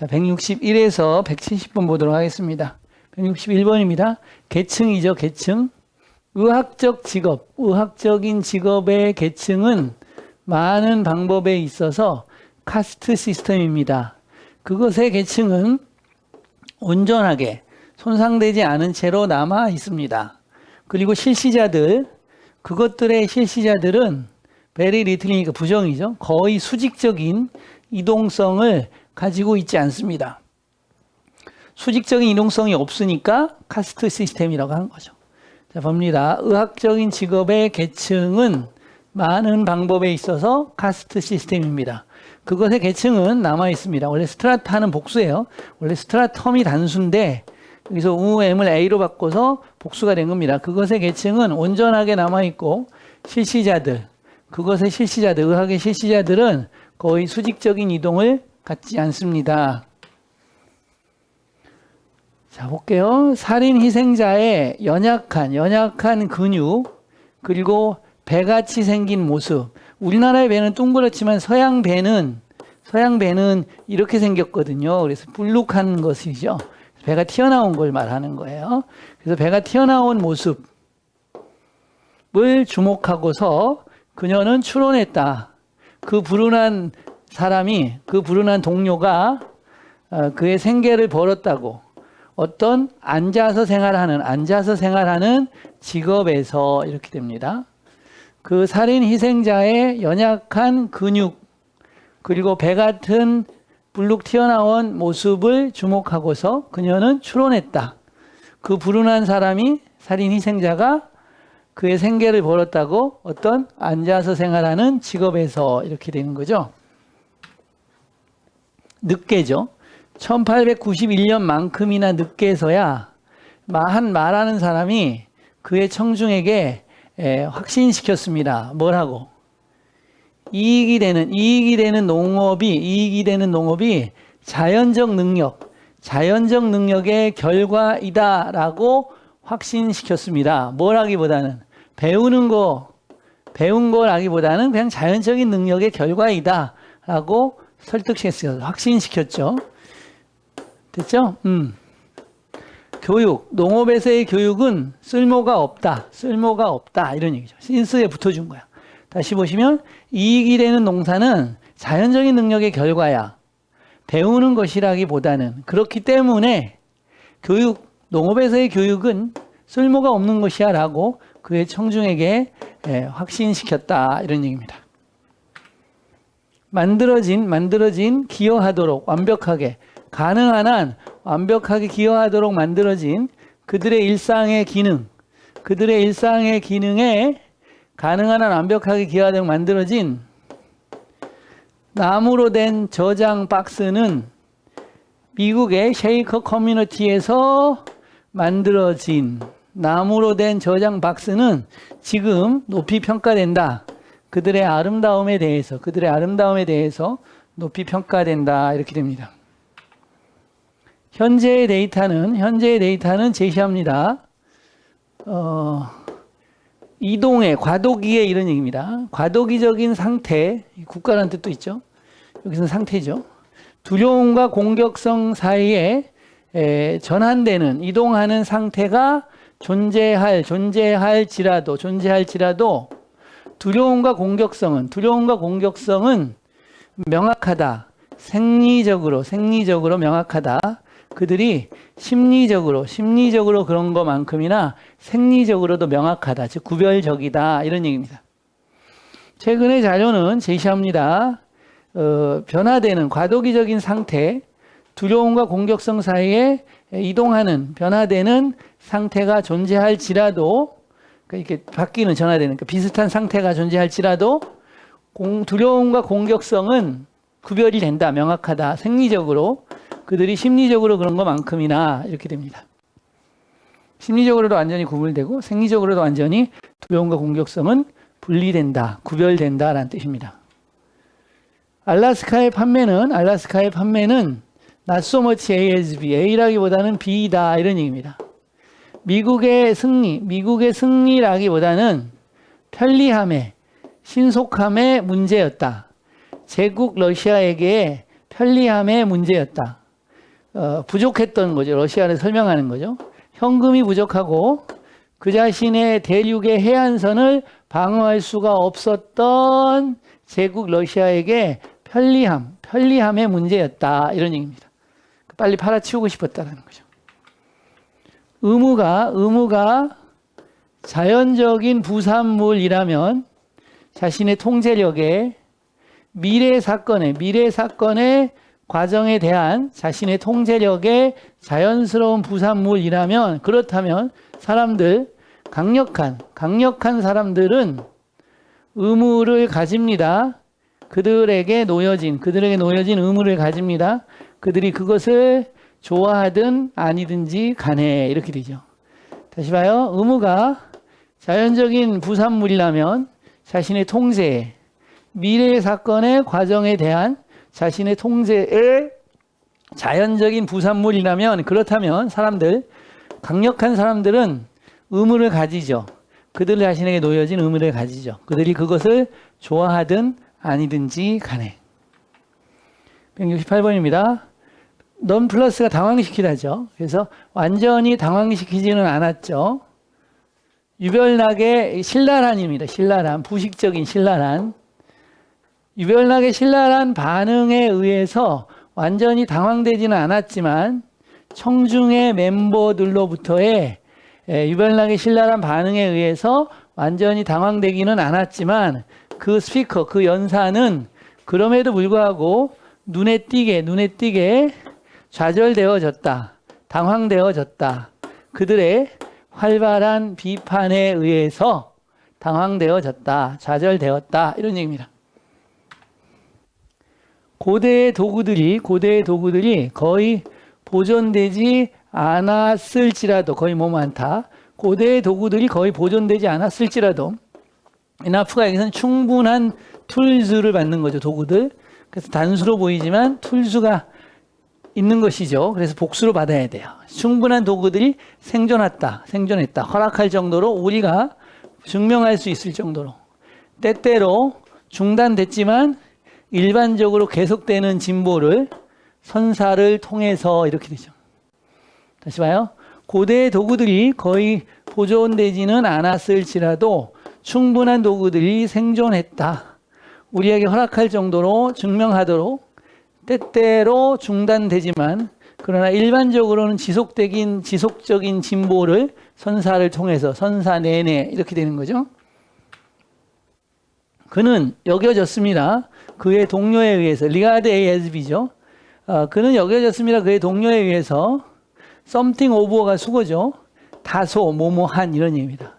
자, 161에서 170번 보도록 하겠습니다. 161번입니다. 계층이죠, 계층. 의학적 직업, 의학적인 직업의 계층은 많은 방법에 있어서 카스트 시스템입니다. 그것의 계층은 온전하게 손상되지 않은 채로 남아 있습니다. 그리고 실시자들, 그것들의 실시자들은 very little이니까 부정이죠. 거의 수직적인 이동성을 가지고 있지 않습니다. 수직적인 이동성이 없으니까 카스트 시스템이라고 하는 거죠. 자, 봅니다. 의학적인 직업의 계층은 많은 방법에 있어서 카스트 시스템입니다. 그것의 계층은 남아 있습니다. 원래 스트라타는 복수예요. 원래 스트라텀이 단수인데 여기서 우M을 A로 바꿔서 복수가 된 겁니다. 그것의 계층은 온전하게 남아 있고 실시자들, 그것의 실시자들, 의학의 실시자들은 거의 수직적인 이동을 갖지 않습니다. 자, 볼게요. 살인 희생자의 연약한 근육, 그리고 배같이 생긴 모습. 우리나라의 배는 둥그렇지만 서양 배는 이렇게 생겼거든요. 그래서 불룩한 것이죠. 배가 튀어나온 걸 말하는 거예요. 그래서 배가 튀어나온 모습을 주목하고서 그녀는 추론했다. 그 불운한 사람이, 그 불운한 동료가 그의 생계를 벌었다고. 어떤 앉아서 생활하는 직업에서 이렇게 됩니다. 그 살인 희생자의 연약한 근육, 그리고 배 같은 불룩 튀어나온 모습을 주목하고서 그녀는 추론했다. 그 불운한 사람이, 살인 희생자가 그의 생계를 벌었다고 어떤 앉아서 생활하는 직업에서 이렇게 되는 거죠. 늦게죠. 1891년만큼이나 늦게서야 말하는 사람이 그의 청중에게 확신시켰습니다. 뭐라고? 이익이 되는 농업이 자연적 능력의 결과이다라고 확신시켰습니다. 뭐라기보다는 배운 거라기보다는 그냥 자연적인 능력의 결과이다라고 설득했어요. 확신시켰죠. 됐죠? 교육, 농업에서의 교육은 쓸모가 없다 이런 얘기죠. 신스에 붙어준 거야. 다시 보시면 이익이 되는 농사는 자연적인 능력의 결과야. 배우는 것이라기보다는. 그렇기 때문에 농업에서의 교육은 쓸모가 없는 것이야 라고 그의 청중에게 확신시켰다 이런 얘기입니다. 만들어진 기여하도록 완벽하게 가능한 한 완벽하게 기여하도록 만들어진 그들의 일상의 기능에 가능한 한 완벽하게 기여하도록 만들어진 나무로 된 저장 박스는 미국의 쉐이커 커뮤니티에서 만들어진 나무로 된 저장 박스는 지금 높이 평가된다. 그들의 아름다움에 대해서 높이 평가된다. 이렇게 됩니다. 현재의 데이터는 제시합니다. 이동의 과도기의 이런 얘기입니다. 과도기적인 상태, 국가라는 뜻도 있죠. 여기서는 상태죠. 두려움과 공격성 사이에 이동하는 상태가 존재할지라도 두려움과 공격성은 명확하다. 생리적으로 명확하다. 그들이 심리적으로 그런 것만큼이나 생리적으로도 명확하다. 즉 구별적이다. 이런 얘기입니다. 최근의 자료는 제시합니다. 변화되는 과도기적인 상태, 두려움과 공격성 사이에 이동하는 변화되는 상태가 존재할지라도 이렇게 바뀌는 전환되는 비슷한 상태가 존재할지라도 두려움과 공격성은 구별이 된다. 명확하다. 생리적으로 그들이 심리적으로 그런 것만큼이나 이렇게 됩니다. 심리적으로도 완전히 구분되고 생리적으로도 완전히 두려움과 공격성은 분리된다. 구별된다라는 뜻입니다. 알라스카의 판매는 not so much A as B, A라기보다는 B다 이런 얘기입니다. 미국의 승리라기보다는 편리함에 신속함의 문제였다. 제국 러시아에게 편리함의 문제였다. 부족했던 거죠. 러시아를 설명하는 거죠. 현금이 부족하고 그 자신의 대륙의 해안선을 방어할 수가 없었던 제국 러시아에게 편리함의 문제였다. 이런 얘기입니다. 빨리 팔아치우고 싶었다는 거죠. 의무가 자연적인 부산물이라면 자신의 통제력에 미래 사건의 과정에 대한 자신의 통제력의 자연스러운 부산물이라면 그렇다면 강력한 사람들은 의무를 가집니다. 그들에게 놓여진 의무를 가집니다. 그들이 그것을 좋아하든 아니든지 간에 이렇게 되죠. 다시 봐요. 의무가 자연적인 부산물이라면 자신의 통제에 미래의 사건의 과정에 대한 자신의 통제의 자연적인 부산물이라면 그렇다면 강력한 사람들은 의무를 가지죠. 그들 자신에게 놓여진 의무를 가지죠. 그들이 그것을 좋아하든 아니든지 간에. 168번입니다. 넌 플러스가 당황시키다죠. 그래서 완전히 당황시키지는 않았죠. 유별나게 신랄한입니다. 신랄한, 부식적인 신랄한. 유별나게 신랄한 반응에 의해서 완전히 당황되지는 않았지만 청중의 멤버들로부터의 유별나게 신랄한 반응에 의해서 완전히 당황되기는 않았지만 그 스피커, 그 연사는 그럼에도 불구하고 눈에 띄게 좌절되어졌다. 당황되어졌다. 그들의 활발한 비판에 의해서 당황되어졌다. 좌절되었다. 이런 얘기입니다. 고대의 도구들이 거의 보존되지 않았을지라도 거의 많다. 고대의 도구들이 거의 보존되지 않았을지라도 이나프가 여기서는 충분한 툴즈를 받는 거죠. 도구들. 그래서 단수로 보이지만 툴즈가 있는 것이죠. 그래서 복수로 받아야 돼요. 충분한 도구들이 생존했다. 허락할 정도로 우리가 증명할 수 있을 정도로. 때때로 중단됐지만 일반적으로 계속되는 진보를 선사를 통해서 이렇게 되죠. 다시 봐요. 고대의 도구들이 거의 보존되지는 않았을지라도 충분한 도구들이 생존했다. 우리에게 허락할 정도로 증명하도록 때때로 중단되지만 그러나 일반적으로는 지속적인 진보를 선사를 통해서 선사 내내 이렇게 되는 거죠. 그는 여겨졌습니다. 그의 동료에 의해서 리가드 A as B죠. 그는 여겨졌습니다. 그의 동료에 의해서 something over가 수거죠. 다소 뭐뭐한 이런 얘기입니다.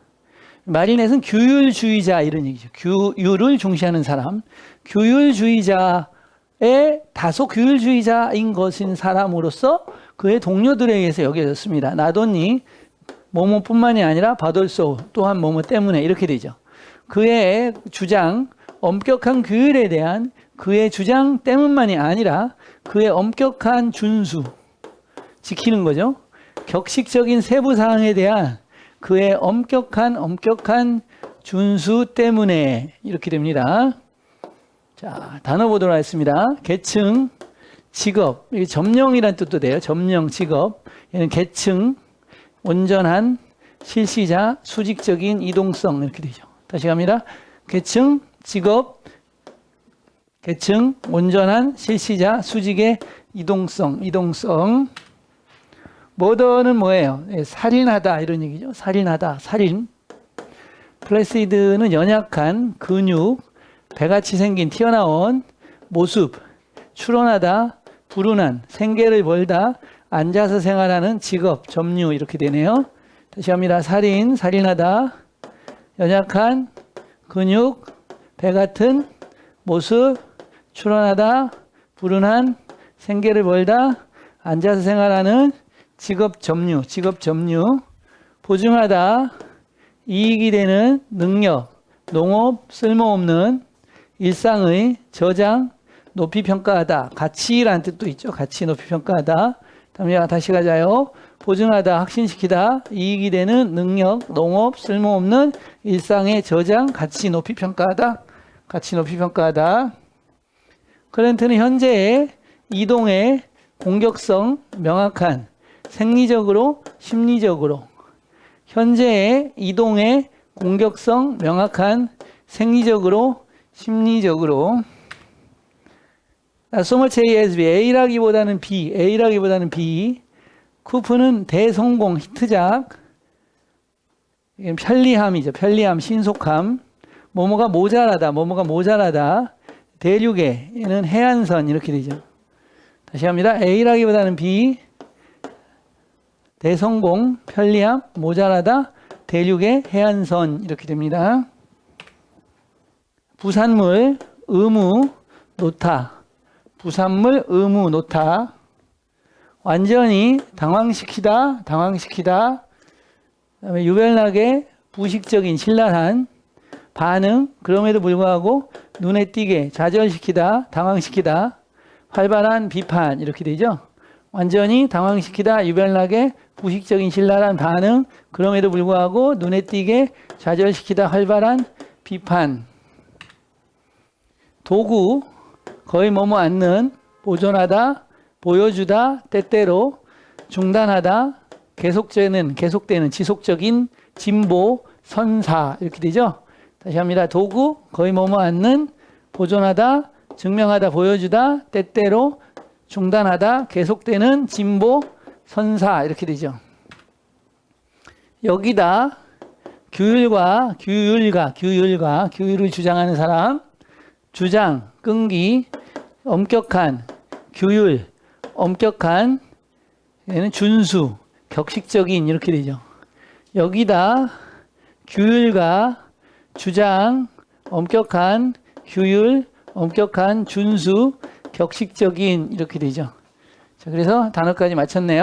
마리넷은 규율주의자 이런 얘기죠. 규율을 중시하는 사람. 다소 규율주의자인 것인 사람으로서 그의 동료들에 의해서 여겨졌습니다. 나도니 뭐뭐뿐만이 아니라 바돌소 또한 뭐뭐 때문에 이렇게 되죠. 그의 주장, 엄격한 규율에 대한 그의 주장 때문만이 아니라 그의 엄격한 준수, 지키는 거죠. 격식적인 세부 사항에 대한 그의 엄격한 준수 때문에 이렇게 됩니다. 자, 단어 보도록 하겠습니다. 계층, 직업, 이게 점령이라는 뜻도 돼요. 점령, 직업. 얘는 계층, 온전한, 실시자, 수직적인 이동성 이렇게 되죠. 다시 갑니다. 계층, 직업, 계층, 온전한, 실시자, 수직의 이동성. 머더는 뭐예요? 살인하다 이런 얘기죠. 살인. 플래시드는 연약한, 근육, 배같이 생긴 튀어나온 모습, 출혼하다, 불운한, 생계를 벌다, 앉아서 생활하는 직업, 점유 이렇게 되네요. 다시 합니다. 살인하다, 연약한, 근육, 배같은 모습, 출혼하다, 불운한, 생계를 벌다, 앉아서 생활하는 직업 점유, 보증하다, 이익이 되는 능력, 농업, 쓸모없는, 일상의 저장, 높이 평가하다, 가치라는 뜻도 있죠. 가치 높이 평가하다. 다시 가자요. 보증하다, 확신시키다, 이익이 되는 능력, 농업, 쓸모없는, 일상의 저장, 가치 높이 평가하다. 클랜트는 현재의 이동의 공격성, 명확한, 생리적으로, 심리적으로. 현재의 이동의 공격성, 명확한, 생리적으로, 심리적으로. So much A as B. A라기보다는 B. A라기보다는 B. 쿠프는 대성공, 히트작. 이게 편리함이죠. 편리함, 신속함. 뭐뭐가 모자라다, 뭐뭐가 모자라다. 대륙에, 얘는 해안선, 이렇게 되죠. 다시 합니다. A라기보다는 B. 대성공, 편리함, 모자라다, 대륙의 해안선, 이렇게 됩니다. 부산물, 의무, 노타. 부산물, 의무, 노타. 완전히 당황시키다, 당황시키다. 그다음에 유별나게 부식적인 신랄한 반응, 그럼에도 불구하고 눈에 띄게 좌절시키다, 당황시키다. 활발한 비판, 이렇게 되죠. 완전히 당황시키다, 유별나게 부식적인 신랄한 반응, 그럼에도 불구하고 눈에 띄게 좌절시키다, 활발한 비판. 도구, 거의 뭐뭐 않는, 보존하다, 보여주다, 때때로, 중단하다, 계속되는, 지속적인, 진보, 선사, 이렇게 되죠. 다시 합니다. 도구, 거의 뭐뭐 않는, 보존하다, 증명하다, 보여주다, 때때로, 중단하다, 계속되는, 진보, 선사, 이렇게 되죠. 여기다 규율을 주장하는 사람, 주장, 끈기, 엄격한, 규율, 엄격한, 얘는 준수, 격식적인, 이렇게 되죠. 여기다 규율과 주장, 엄격한, 규율, 엄격한, 준수, 격식적인, 이렇게 되죠. 자, 그래서 단어까지 마쳤네요.